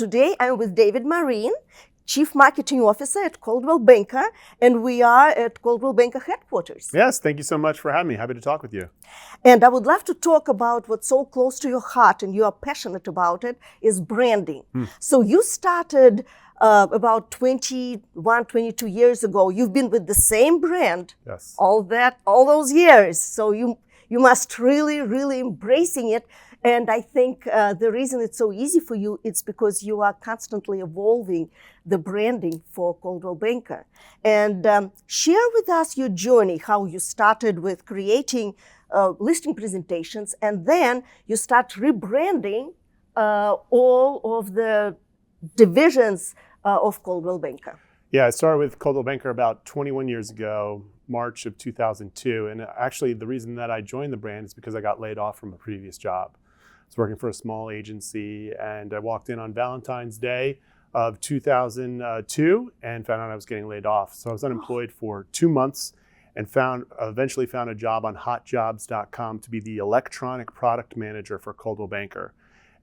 today I'm with David Marin, Chief Marketing Officer at Coldwell Banker, and we are at Coldwell Banker headquarters. Yes, thank you so much for having me. Happy to talk with you. And I would love to talk about what's so close to your heart and you are passionate about it, is branding. So you started about 21, 22 years ago. You've been with the same brand Yes. all those years. So you must really embracing it. And I think the reason it's so easy for you, it's because you are constantly evolving the branding for Coldwell Banker. And share with us your journey, how you started with creating listing presentations, and then you start rebranding all of the divisions of Coldwell Banker. Yeah, I started with Coldwell Banker about 21 years ago, March of 2002. And actually, the reason that I joined the brand is because I got laid off from a previous job. I was working for a small agency, and I walked in on Valentine's Day of 2002 and found out I was getting laid off. So I was unemployed for 2 months and eventually found a job on hotjobs.com to be the electronic product manager for Coldwell Banker.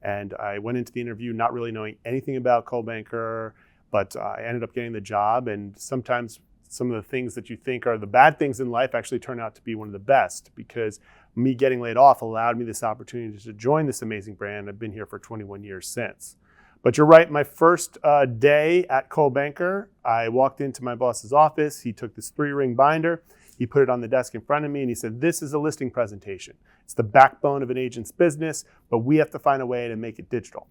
And I went into the interview not really knowing anything about Coldwell Banker, but I ended up getting the job. And sometimes some of the things that you think are the bad things in life actually turn out to be one of the best, because me getting laid off allowed me this opportunity to join this amazing brand. I've been here for 21 years since. But you're right, my first day at Coldwell Banker, I walked into my boss's office. He took this 3-ring binder, he put it on the desk in front of me, and he said, "This is a listing presentation. It's the backbone of an agent's business, but we have to find a way to make it digital."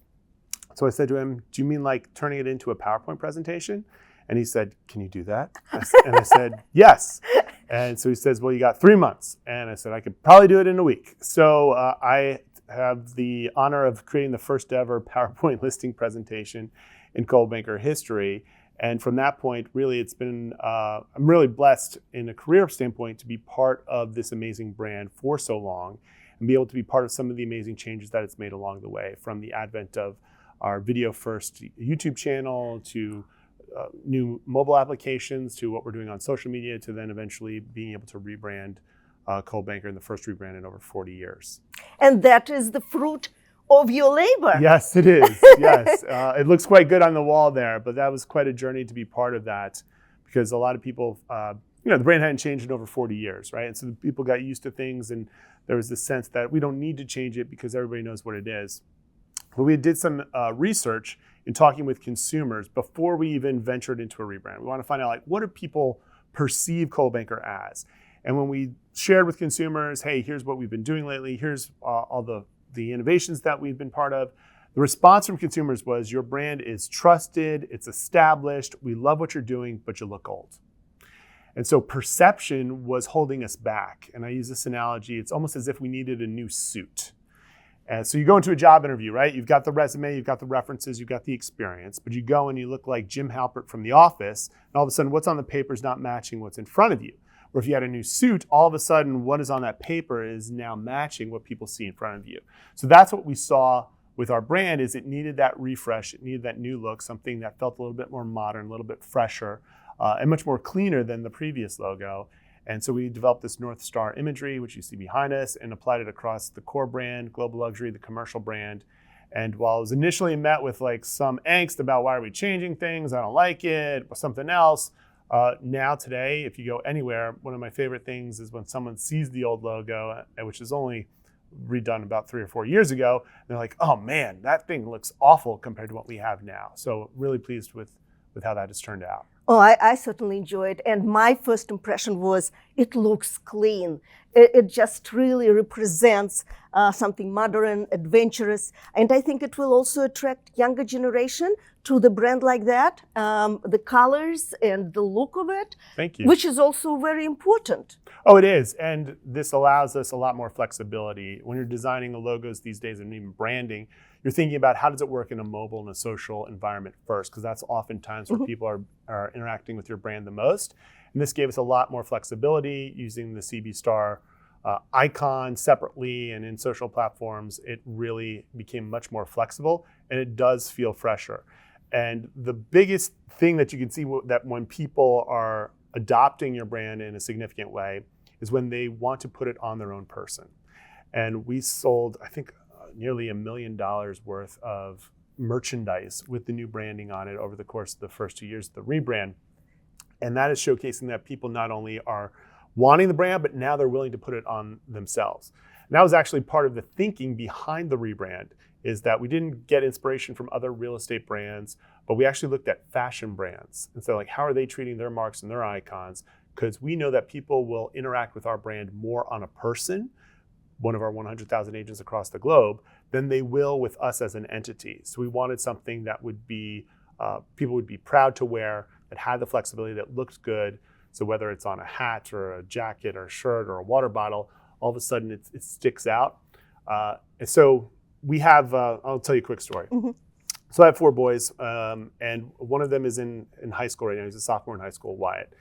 So I said to him, "Do you mean like turning it into a PowerPoint presentation?" And he said, "Can you do that?" And I said, "Yes." And so he says, "Well, you got 3 months." And I said, "I could probably do it in a week." So I have the honor of creating the first ever PowerPoint listing presentation in Coldwell Banker history. And from that point, really, it's been, I'm really blessed in a career standpoint to be part of this amazing brand for so long and be able to be part of some of the amazing changes that it's made along the way, from the advent of our video first YouTube channel to new mobile applications to what we're doing on social media, to then eventually being able to rebrand Coldwell Banker, in the first rebrand in over 40 years. And that is the fruit of your labor. Yes, it is. Yes. It looks quite good on the wall there, but that was quite a journey to be part of that, because a lot of people, the brand hadn't changed in over 40 years, right? And so people got used to things, and there was this sense that we don't need to change it because everybody knows what it is. But we did some research in talking with consumers before we even ventured into a rebrand. We want to find out, like, what do people perceive Coldwell Banker as? And when we shared with consumers, hey, here's what we've been doing lately, here's all the innovations that we've been part of, the response from consumers was, your brand is trusted, it's established, we love what you're doing, but you look old. And so perception was holding us back. And I use this analogy, it's almost as if we needed a new suit. And so you go into a job interview, right? You've got the resume, you've got the references, you've got the experience, but you go and you look like Jim Halpert from The Office, and all of a sudden what's on the paper is not matching what's in front of you. Or if you had a new suit, all of a sudden what is on that paper is now matching what people see in front of you. So that's what we saw with our brand, is it needed that refresh, it needed that new look, something that felt a little bit more modern, a little bit fresher, and much more cleaner than the previous logo. And so we developed this North Star imagery, which you see behind us, and applied it across the core brand, Global Luxury, the commercial brand. And while I was initially met with like some angst about why are we changing things, I don't like it, or something else, now today, if you go anywhere, one of my favorite things is when someone sees the old logo, which is only redone about 3 or 4 years ago, and they're like, "Oh man, that thing looks awful compared to what we have now." So really pleased with how that has turned out. Oh, I certainly enjoy it. And my first impression was it looks clean. It just really represents something modern, adventurous. And I think it will also attract younger generation to the brand like that. The colors and the look of it. Thank you. Which is also very important. Oh, it is. And this allows us a lot more flexibility. When you're designing the logos these days and even branding, you're thinking about how does it work in a mobile and a social environment first, because that's oftentimes where people are interacting with your brand the most. And this gave us a lot more flexibility using the CB Star icon separately and in social platforms. It really became much more flexible, and it does feel fresher. And the biggest thing that you can see that when people are adopting your brand in a significant way is when they want to put it on their own person. And we sold, I think, nearly $1 million worth of merchandise with the new branding on it over the course of the first 2 years of the rebrand. And that is showcasing that people not only are wanting the brand, but now they're willing to put it on themselves. And that was actually part of the thinking behind the rebrand, is that we didn't get inspiration from other real estate brands, but we actually looked at fashion brands. And so like, how are they treating their marks and their icons? Because we know that people will interact with our brand more on a person, one of our 100,000 agents across the globe, than they will with us as an entity. So we wanted something that would be, people would be proud to wear, that had the flexibility, that looked good. So whether it's on a hat or a jacket or a shirt or a water bottle, all of a sudden it sticks out. And so we have, I'll tell you a quick story. Mm-hmm. So I have 4 boys, and one of them is in high school right now. He's a sophomore in high school, Wyatt.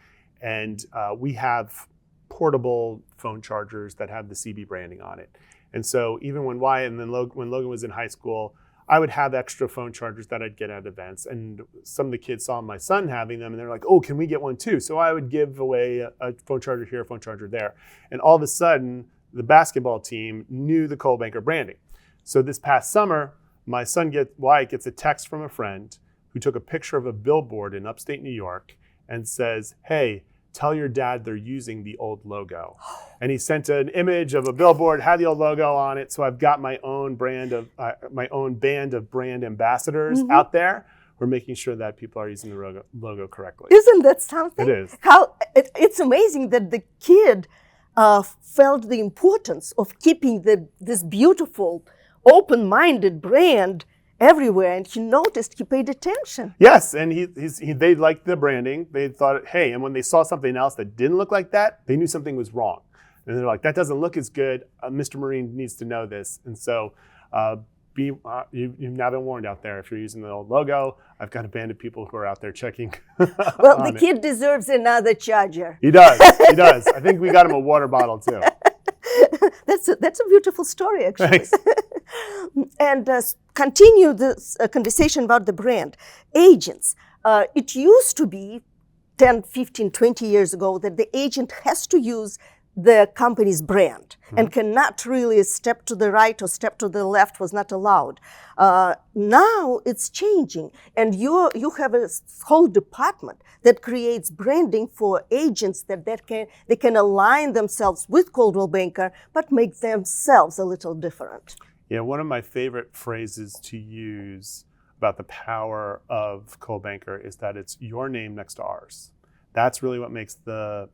And we have portable phone chargers that have the CB branding on it. And so even when Wyatt and then when Logan was in high school, I would have extra phone chargers that I'd get at events. And some of the kids saw my son having them and they're like, oh, can we get one too? So I would give away a phone charger here, a phone charger there. And all of a sudden, the basketball team knew the Coldwell Banker branding. So this past summer, my son Wyatt gets a text from a friend who took a picture of a billboard in upstate New York and says, hey, tell your dad they're using the old logo. And he sent an image of a billboard, had the old logo on it. So I've got my own band of brand ambassadors out there. We're making sure that people are using the logo correctly. Isn't that something? It is. It's amazing that the kid felt the importance of keeping this beautiful, open-minded brand everywhere, and he noticed, he paid attention. Yes, and they liked the branding. They thought, hey, and when they saw something else that didn't look like that, they knew something was wrong. And they're like, that doesn't look as good. Mr. Marin needs to know this. And so you've now been warned out there. If you're using the old logo, I've got a band of people who are out there checking. Well, the kid deserves another charger. He does. He does. I think we got him a water bottle too. That's a beautiful story, actually. And continue this conversation about the brand. Agents. It used to be 10, 15, 20 years ago that the agent has to use the company's brand and cannot really step to the right or step to the left, was not allowed. Now it's changing, and you have a whole department that creates branding for agents that they can align themselves with Coldwell Banker, but make themselves a little different. Yeah, one of my favorite phrases to use about the power of Coldwell Banker is that it's your name next to ours. That's really what makes the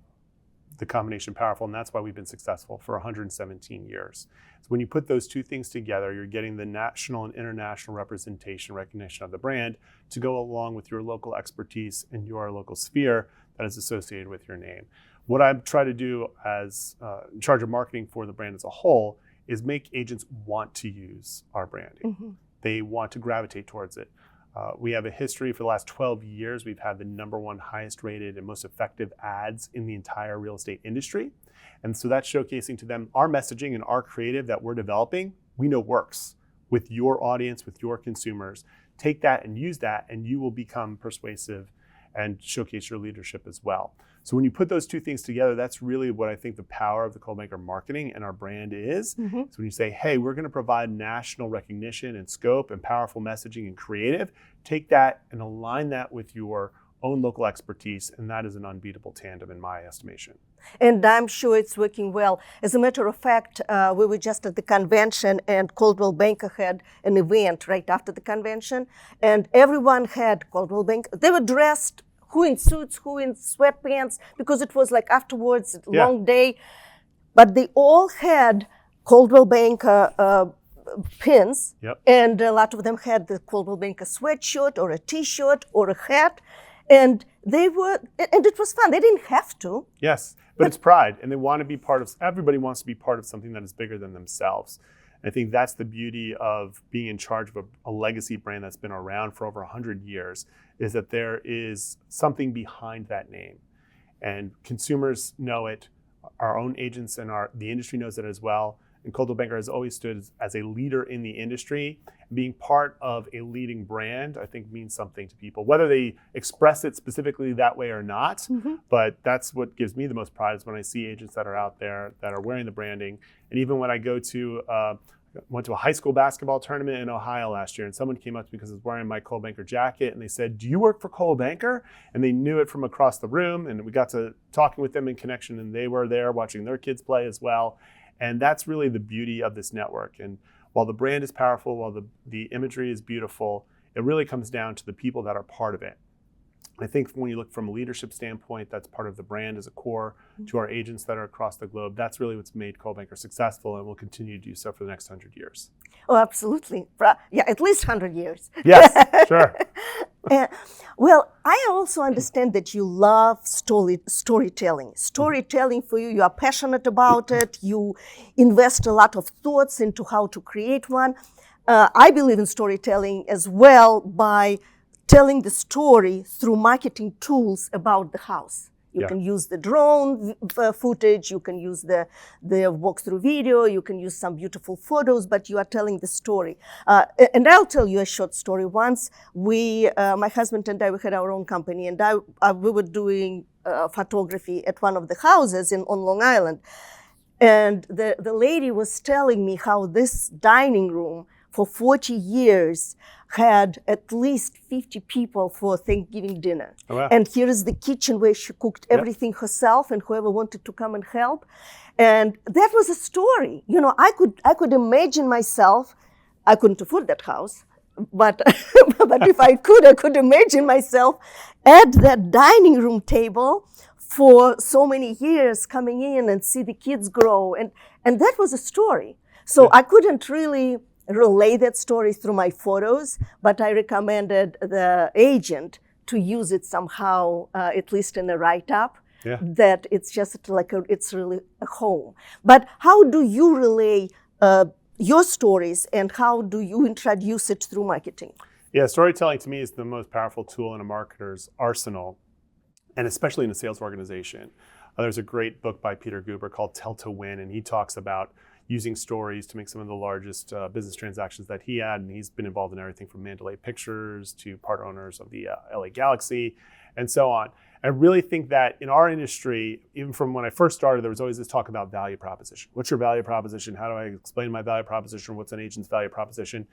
combination powerful, and that's why we've been successful for 117 years. So when you put those two things together, you're getting the national and international representation, recognition of the brand to go along with your local expertise and your local sphere that is associated with your name. What I try to do as in charge of marketing for the brand as a whole is make agents want to use our branding. They want to gravitate towards it. We have a history for the last 12 years. We've had the #1 highest rated and most effective ads in the entire real estate industry. And so that's showcasing to them our messaging and our creative that we're developing, we know works with your audience, with your consumers. Take that and use that, and you will become persuasive and showcase your leadership as well. So when you put those two things together, that's really what I think the power of the Coldwell Banker marketing and our brand is. So when you say, hey, we're going to provide national recognition and scope and powerful messaging and creative, take that and align that with your own local expertise, and that is an unbeatable tandem in my estimation. And I'm sure it's working well. As a matter of fact, we were just at the convention, and Coldwell Banker had an event right after the convention, and everyone had Coldwell Banker. They were dressed, who in suits, who in sweatpants, because it was like afterwards, long day. But they all had Coldwell Banker pins, and a lot of them had the Coldwell Banker sweatshirt or a T-shirt or a hat. And it was fun. They didn't have to. Yes, but it's pride, and they want to be part of, everybody wants to be part of something that is bigger than themselves. And I think that's the beauty of being in charge of a legacy brand that's been around for over 100 years, is that there is something behind that name. And consumers know it, our own agents and the industry knows it as well. And Coldwell Banker has always stood as a leader in the industry. Being part of a leading brand, I think, means something to people, whether they express it specifically that way or not. But that's what gives me the most pride, is when I see agents that are out there that are wearing the branding. And even when I go to Went to a high school basketball tournament in Ohio last year, and someone came up to me because I was wearing my Coldwell Banker jacket, and they said, "Do you work for Coldwell Banker?" And they knew it from across the room, and we got to talking with them in connection, and they were there watching their kids play as well. And that's really the beauty of this network. And while the brand is powerful, while the imagery is beautiful, it really comes down to the people that are part of it. I think when you look from a leadership standpoint, that's part of the brand as a core to our agents that are across the globe. That's really what's made Coldwell Banker successful and will continue to do so for the next 100 years. Oh, absolutely. Yeah, at least 100 years. Yes, sure. Well, I also understand that you love storytelling. Storytelling for you, you are passionate about it. You invest a lot of thoughts into how to create one. I believe in storytelling as well by telling the story through marketing tools about the house. You can use the drone footage, you can use the walkthrough video, you can use some beautiful photos, but you are telling the story. And I'll tell you a short story. Once my husband and I, we had our own company, and we were doing photography at one of the houses on Long Island. And the lady was telling me how this dining room for 40 years had at least 50 people for Thanksgiving dinner. Oh, wow. And here is the kitchen where she cooked everything herself, and whoever wanted to come and help. And that was a story. You know, I could imagine myself, I couldn't afford that house, but but if I could imagine myself at that dining room table for so many years, coming in and see the kids grow. And that was a story. So I couldn't really relay that story through my photos, but I recommended the agent to use it somehow, at least in a write-up, that it's just like it's really a home. But how do you relay your stories, and how do you introduce it through marketing? Yeah, storytelling to me is the most powerful tool in a marketer's arsenal, and especially in a sales organization. There's a great book by Peter Guber called Tell to Win, and he talks about using stories to make some of the largest business transactions that he had. And he's been involved in everything from Mandalay Pictures to part owners of the LA Galaxy and so on. I really think that in our industry, even from when I first started, there was always this talk about value proposition. What's your value proposition? How do I explain my value proposition? What's an agent's value proposition?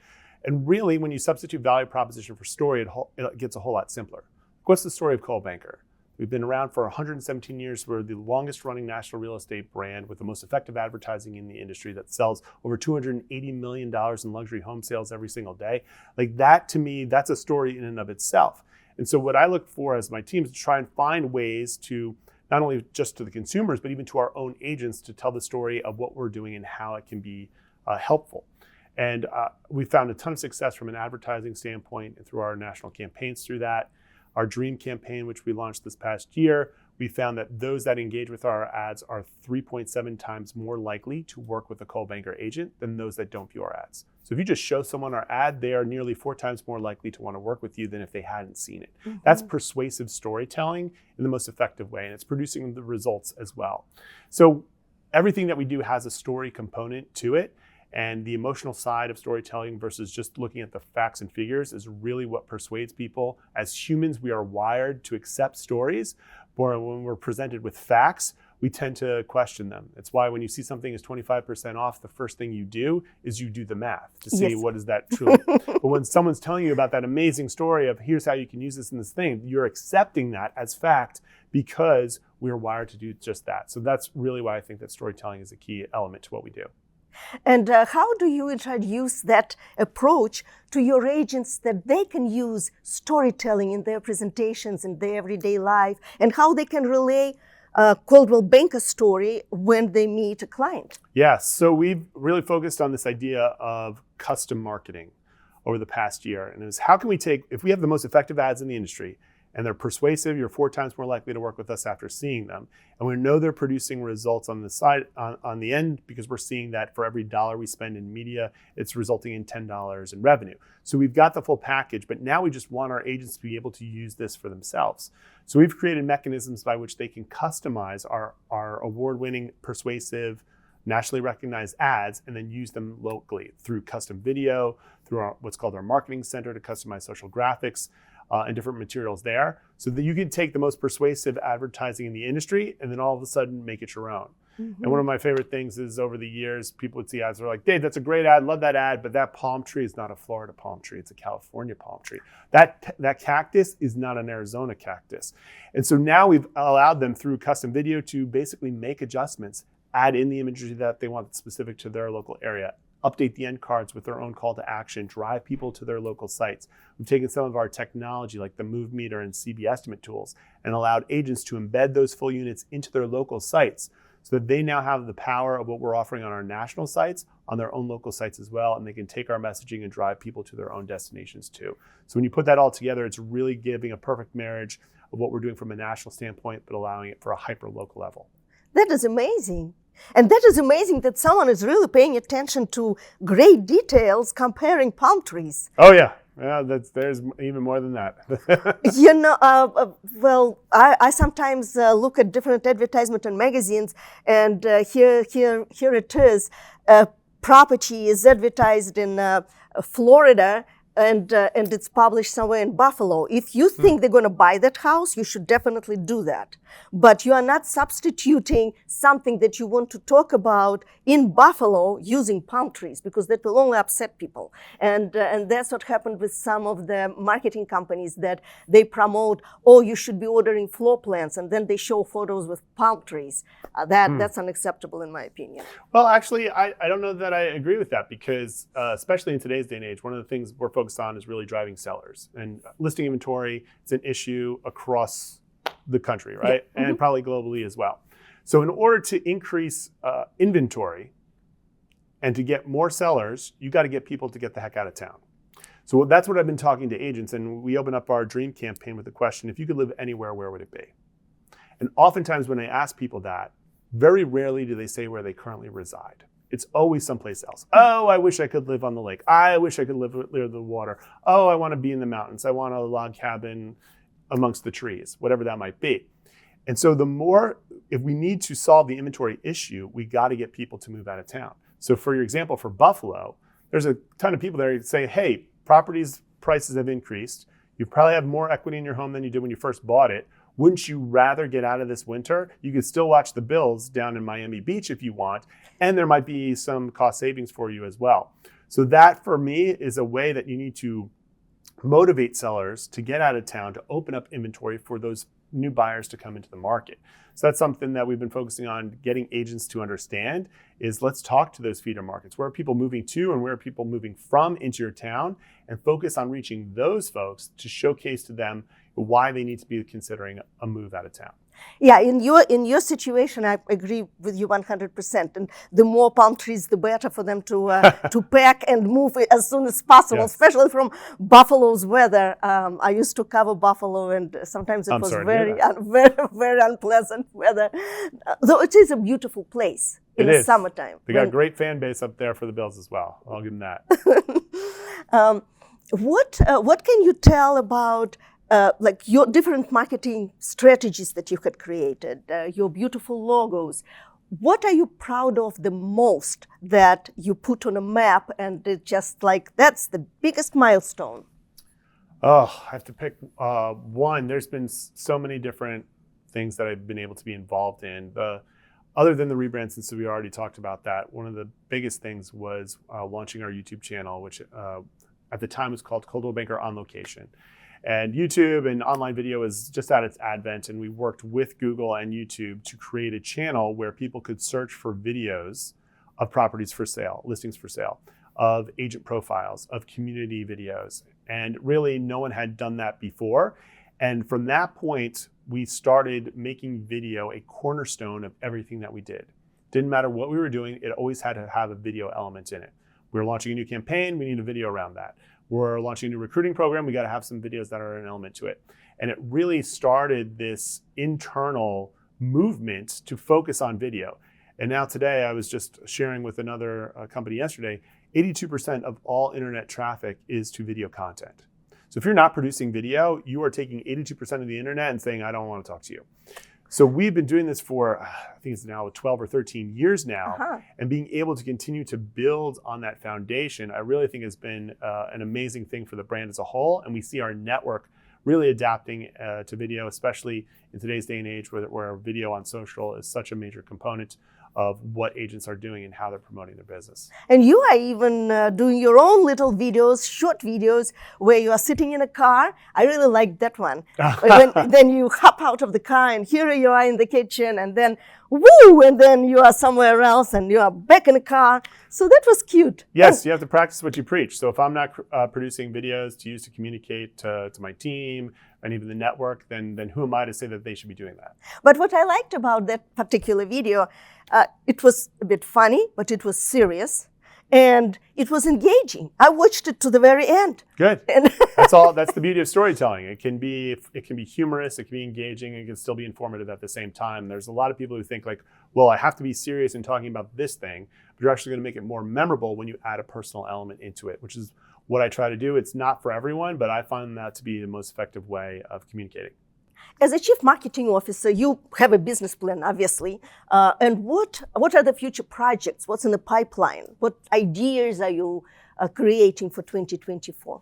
And really, when you substitute value proposition for story, it gets a whole lot simpler. What's the story of Coldwell Banker? We've been around for 117 years. We're the longest running national real estate brand with the most effective advertising in the industry that sells over $280 million in luxury home sales every single day. Like that, to me, that's a story in and of itself. And so what I look for as my team is to try and find ways to, not only just to the consumers, but even to our own agents, to tell the story of what we're doing and how it can be helpful. And we found a ton of success from an advertising standpoint and through our national campaigns through that. Our Dream campaign, which we launched this past year, we found that those that engage with our ads are 3.7 times more likely to work with a Coldwell Banker agent than those that don't view our ads. So if you just show someone our ad, they are nearly 4 times more likely to want to work with you than if they hadn't seen it. Mm-hmm. That's persuasive storytelling in the most effective way, and it's producing the results as well. So everything that we do has a story component to it. And the emotional side of storytelling versus just looking at the facts and figures is really what persuades people. As humans, we are wired to accept stories, but when we're presented with facts, we tend to question them. It's why when you see something is 25% off, the first thing you do is you do the math to see what is that truly. But when someone's telling you about that amazing story of here's how you can use this in this thing, you're accepting that as fact because we're wired to do just that. So that's really why I think that storytelling is a key element to what we do. And how do you introduce that approach to your agents that they can use storytelling in their presentations, in their everyday life, and how they can relay Coldwell Banker story when they meet a client? Yes, so we've really focused on this idea of custom marketing over the past year. And it was how can we take, if we have the most effective ads in the industry, and they're persuasive, you're 4 times more likely to work with us after seeing them. And we know they're producing results on the side, on the end, because we're seeing that for every dollar we spend in media, it's resulting in $10 in revenue. So we've got the full package, but now we just want our agents to be able to use this for themselves. So we've created mechanisms by which they can customize our award-winning, persuasive, nationally recognized ads and then use them locally through custom video, through what's called our marketing center to customize social graphics, and different materials there, so that you can take the most persuasive advertising in the industry and then all of a sudden make it your own. And one of my favorite things is over the years, people would see ads that are like, Dave, that's a great ad, love that ad, but that palm tree is not a Florida palm tree, it's a California palm tree. That cactus is not an Arizona cactus. And so now we've allowed them through custom video to basically make adjustments, add in the imagery that they want specific to their local area, update the end cards with their own call to action, drive people to their local sites. We've taken some of our technology like the Move Meter and CB Estimate tools and allowed agents to embed those full units into their local sites so that they now have the power of what we're offering on our national sites on their own local sites as well, and they can take our messaging and drive people to their own destinations too. So when you put that all together, it's really giving a perfect marriage of what we're doing from a national standpoint, but allowing it for a hyper-local level. That is amazing. And that is amazing that someone is really paying attention to great details comparing palm trees. Oh yeah, there's even more than that. I sometimes look at different advertisements in magazines, and here it is. Property is advertised in Florida, and it's published somewhere in Buffalo. If you think they're going to buy that house, you should definitely do that. But you are not substituting something that you want to talk about in Buffalo using palm trees, because that will only upset people. And that's what happened with some of the marketing companies, that they promote, oh, you should be ordering floor plans, and then they show photos with palm trees. That's unacceptable in my opinion. Well, actually, I don't know that I agree with that, because especially in today's day and age, one of the things we're focused on is really driving sellers. And listing inventory is an issue across the country, right? Yeah. And probably globally as well. So in order to increase inventory and to get more sellers, you got to get people to get the heck out of town. So that's what I've been talking to agents, and we open up our dream campaign with the question, if you could live anywhere, where would it be? And oftentimes when I ask people that, very rarely do they say where they currently reside. It's always someplace else. Oh, I wish I could live on the lake. I wish I could live near the water. Oh, I want to be in the mountains. I want a log cabin amongst the trees, whatever that might be. And so if we need to solve the inventory issue, we got to get people to move out of town. So for your example, for Buffalo, there's a ton of people there who say, hey, properties prices have increased. You probably have more equity in your home than you did when you first bought it. Wouldn't you rather get out of this winter? You could still watch the Bills down in Miami Beach if you want, and there might be some cost savings for you as well. So that, for me, is a way that you need to motivate sellers to get out of town, to open up inventory for those new buyers to come into the market. So that's something that we've been focusing on getting agents to understand, is let's talk to those feeder markets. Where are people moving to and where are people moving from into your town, and focus on reaching those folks to showcase to them why they need to be considering a move out of town. Yeah, in your situation, I agree with you 100%. And the more palm trees, the better for them to pack and move as soon as possible, yes. Especially from Buffalo's weather. I used to cover Buffalo, and sometimes it was very unpleasant weather. Though it is a beautiful place in the summertime. They got a great fan base up there for the Bills as well. I'll give them that. What can you tell about like your different marketing strategies that you had created, your beautiful logos? What are you proud of the most that you put on a map, and it just like, that's the biggest milestone? Oh, I have to pick one. There's been so many different things that I've been able to be involved in. Other than the rebrand, since we already talked about that, one of the biggest things was launching our YouTube channel, which at the time was called Coldwell Banker On Location. And YouTube and online video is just at its advent, and we worked with Google and YouTube to create a channel where people could search for videos of properties for sale, listings for sale, of agent profiles, of community videos. And really no one had done that before. And from that point, we started making video a cornerstone of everything that we did. Didn't matter what we were doing, it always had to have a video element in it. We were launching a new campaign, we need a video around that. We're launching a new recruiting program, we got to have some videos that are an element to it. And it really started this internal movement to focus on video. And now today, I was just sharing with another company yesterday, 82% of all internet traffic is to video content. So if you're not producing video, you are taking 82% of the internet and saying, I don't want to talk to you. So we've been doing this for, I think it's now 12 or 13 years now, and being able to continue to build on that foundation, I really think has been an amazing thing for the brand as a whole. And we see our network really adapting to video, especially in today's day and age where video on social is such a major component of what agents are doing and how they're promoting their business. And you are even doing your own little videos, short videos, where you are sitting in a car. I really like that one. Then you hop out of the car, and here you are in the kitchen, and then woo, and then you are somewhere else, and you are back in the car. So that was cute. Yes, you have to practice what you preach. So if I'm not producing videos to use to communicate to my team and even the network, then who am I to say that they should be doing that? But what I liked about that particular video, it was a bit funny, but it was serious. And it was engaging. I watched it to the very end. Good. That's the beauty of storytelling. It can be humorous, it can be engaging, and it can still be informative at the same time. There's a lot of people who think like, well, I have to be serious in talking about this thing, but you're actually going to make it more memorable when you add a personal element into it, which is what I try to do. It's not for everyone, but I find that to be the most effective way of communicating. As a chief marketing officer, you have a business plan, obviously. And what are the future projects? What's in the pipeline? What ideas are you creating for 2024?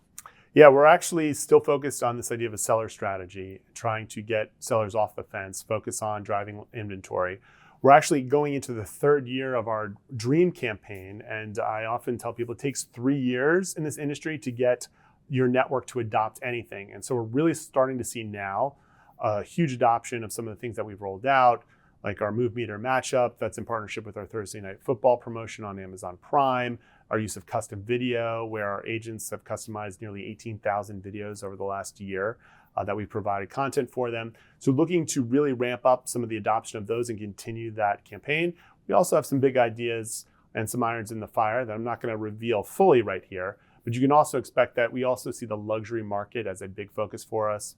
Yeah, we're actually still focused on this idea of a seller strategy, trying to get sellers off the fence, focus on driving inventory. We're actually going into the third year of our dream campaign. And I often tell people it takes 3 years in this industry to get your network to adopt anything. And so we're really starting to see now a huge adoption of some of the things that we've rolled out, like our Move Meter matchup that's in partnership with our Thursday Night Football promotion on Amazon Prime, our use of custom video, where our agents have customized nearly 18,000 videos over the last year that we've provided content for them. So looking to really ramp up some of the adoption of those and continue that campaign. We also have some big ideas and some irons in the fire that I'm not going to reveal fully right here, but you can also expect that we also see the luxury market as a big focus for us.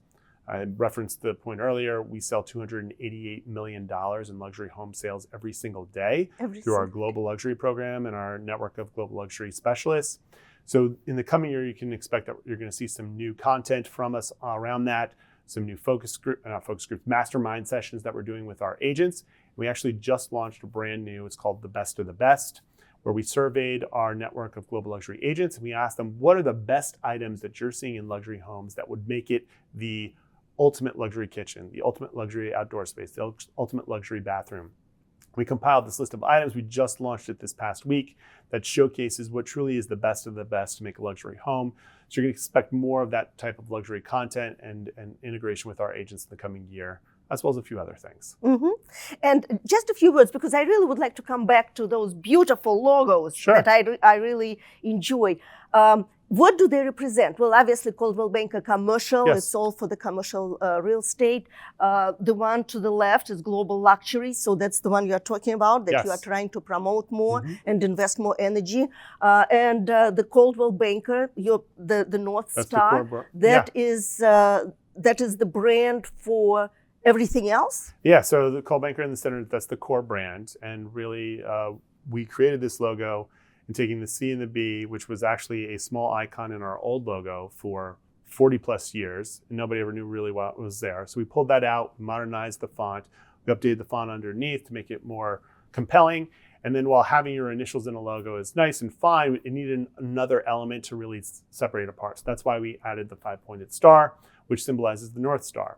I referenced the point earlier, we sell $288 million in luxury home sales every single day through our global luxury program and our network of global luxury specialists. So in the coming year, you can expect that you're going to see some new content from us around that, some new mastermind sessions that we're doing with our agents. We actually just launched a brand new, it's called The Best of the Best, where we surveyed our network of global luxury agents. And we asked them, what are the best items that you're seeing in luxury homes that would make it the ultimate luxury kitchen, the ultimate luxury outdoor space, the ultimate luxury bathroom. We compiled this list of items. We just launched it this past week that showcases what truly is the best of the best to make a luxury home. So you're going to expect more of that type of luxury content and integration with our agents in the coming year, as well as a few other things. Mm-hmm. And just a few words, because I really would like to come back to those beautiful logos that I really enjoy. What do they represent? Well, obviously, Coldwell Banker Commercial, it's all for the commercial real estate. The one to the left is Global Luxury, so that's the one you are talking about, that you are trying to promote more and invest more energy. And the Coldwell Banker, the North Star, that is the brand for everything else? Yeah, so the Coldwell Banker in the center, that's the core brand. And really, we created this logo and taking the C and the B, which was actually a small icon in our old logo for 40 plus years, and nobody ever knew really what was there. So we pulled that out, modernized the font, we updated the font underneath to make it more compelling. And then while having your initials in a logo is nice and fine, it needed another element to really separate apart. So that's why we added the 5-pointed star, which symbolizes the North Star.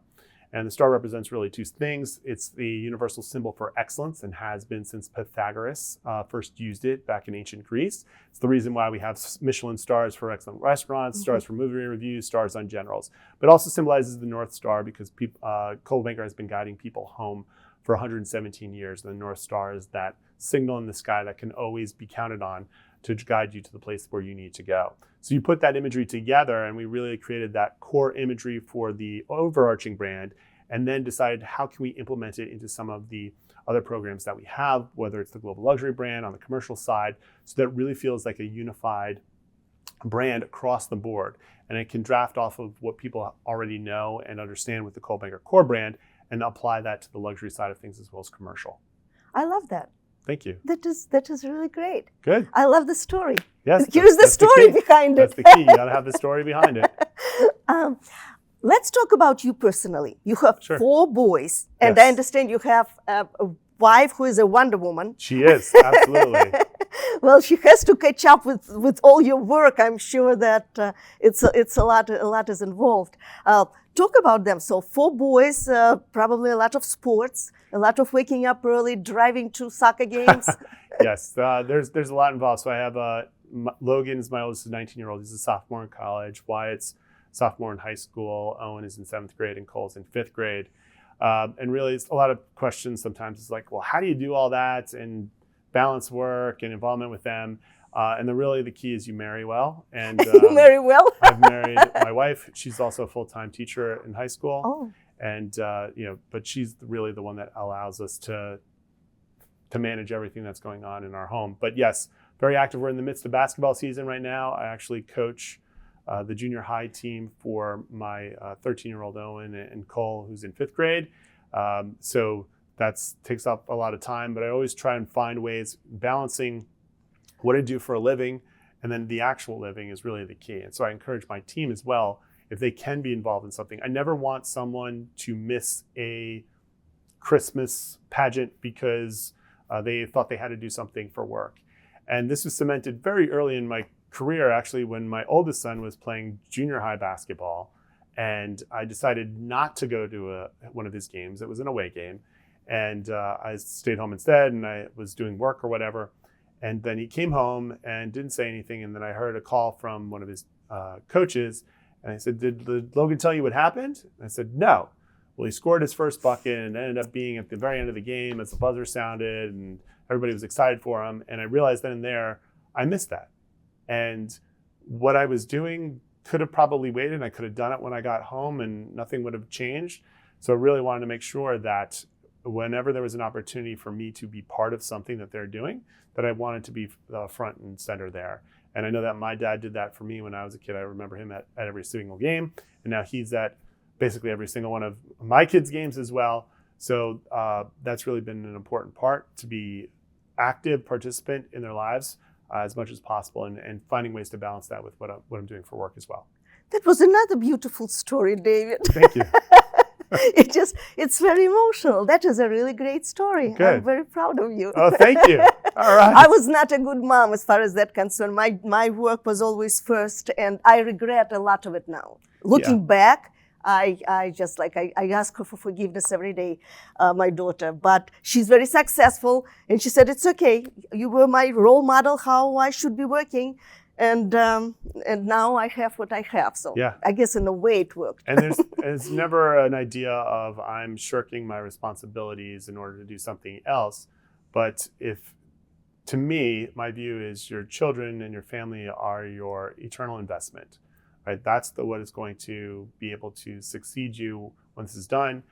And the star represents really two things. It's the universal symbol for excellence and has been since Pythagoras first used it back in ancient Greece. It's the reason why we have Michelin stars for excellent restaurants, stars for movie reviews, stars on generals. But also symbolizes the North Star because Coldwell Banker has been guiding people home for 117 years. And the North Star is that signal in the sky that can always be counted on to guide you to the place where you need to go. So you put that imagery together, and we really created that core imagery for the overarching brand, and then decided how can we implement it into some of the other programs that we have, whether it's the global luxury brand on the commercial side, so that it really feels like a unified brand across the board. And it can draft off of what people already know and understand with the Coldwell Banker core brand and apply that to the luxury side of things as well as commercial. I love that. Thank you. That is really great. Good. I love the story. Yes. Here's the story behind it. That's the key. You got to have the story behind it. Let's talk about you personally. You have 4 boys, and I understand you have a wife who is a Wonder Woman. She is, absolutely. Well, she has to catch up with all your work. I'm sure that it's a lot is involved. talk about them. So 4 boys, probably a lot of sports, a lot of waking up early, driving to soccer games. Yes, there's a lot involved. So I have Logan is my oldest, 19-year-old. He's a sophomore in college. Wyatt's sophomore in high school. Owen is in 7th grade, and Cole's in 5th grade. And really, it's a lot of questions sometimes. It's like, well, how do you do all that and balance work and involvement with them? And the key is you marry well. And You marry well? I've married my wife. She's also a full-time teacher in high school. Oh. And, but she's really the one that allows us to manage everything that's going on in our home. But yes, very active. We're in the midst of basketball season right now. I actually coach the junior high team for my 13-year-old Owen and Cole, who's in 5th grade. So that takes up a lot of time, but I always try and find ways balancing what I do for a living and then the actual living is really the key. And so I encourage my team as well, if they can be involved in something. I never want someone to miss a Christmas pageant because they thought they had to do something for work. And this was cemented very early in my career, actually, when my oldest son was playing junior high basketball. And I decided not to go to one of his games. It was an away game. And I stayed home instead, and I was doing work or whatever. And then he came home and didn't say anything. And then I heard a call from one of his coaches. And I said, did Logan tell you what happened? And I said, no. Well, he scored his first bucket and ended up being at the very end of the game as the buzzer sounded and everybody was excited for him. And I realized then and there, I missed that. And what I was doing could have probably waited. I could have done it when I got home and nothing would have changed. So I really wanted to make sure that whenever there was an opportunity for me to be part of something that they're doing, that I wanted to be front and center there. And I know that my dad did that for me when I was a kid. I remember him at every single game. And now he's at basically every single one of my kids' games as well. So that's really been an important part, to be active participant in their lives as much as possible and finding ways to balance that with what I'm doing for work as well. That was another beautiful story, David. Thank you. It's very emotional. That is a really great story. Good. I'm very proud of you. Oh, thank you. All right. I was not a good mom as far as that concerned. My work was always first, and I regret a lot of it now. Looking back, I just I ask her for forgiveness every day, my daughter, but she's very successful. And she said, it's okay. You were my role model, how I should be working. And now I have what I have. So I guess in a way it worked. And there's never an idea of I'm shirking my responsibilities in order to do something else. But to me, my view is your children and your family are your eternal investment. Right? That's what is going to be able to succeed you when this is done.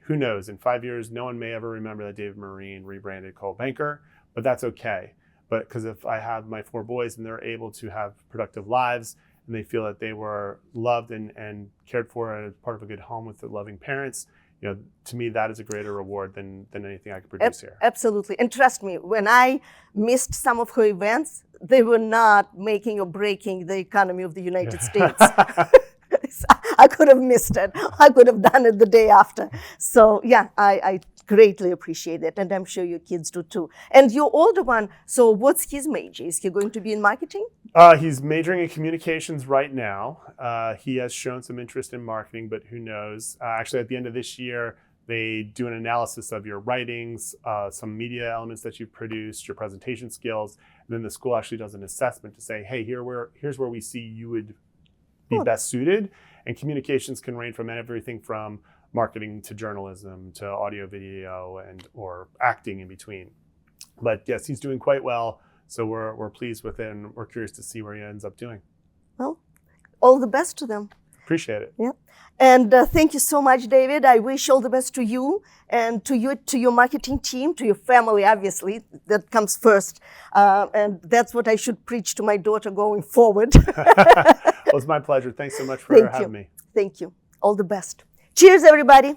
Who knows? In 5 years, no one may ever remember that David Marin rebranded Coldwell Banker, but that's okay. But because if I have my 4 boys and they're able to have productive lives and they feel that they were loved and cared for as part of a good home with the loving parents, to me, that is a greater reward than anything I could produce here. Absolutely. And trust me, when I missed some of her events, they were not making or breaking the economy of the United States. I could have missed it. I could have done it the day after. So yeah, I greatly appreciate it. And I'm sure your kids do too. And your older one, so what's his major? Is he going to be in marketing? He's majoring in communications right now. He has shown some interest in marketing, but who knows? Actually, at the end of this year, they do an analysis of your writings, some media elements that you've produced, your presentation skills. And then the school actually does an assessment to say, hey, here's where we see you would be best suited. And communications can range from everything from marketing to journalism to audio, video, or acting in between. But yes, he's doing quite well. So we're pleased with it, and we're curious to see where he ends up doing. Well, all the best to them. Appreciate it. Yeah, and thank you so much, David. I wish all the best to you and to your marketing team, to your family. Obviously, that comes first, and that's what I should preach to my daughter going forward. Well, it's my pleasure. Thanks so much for having me. Thank you. All the best. Cheers, everybody.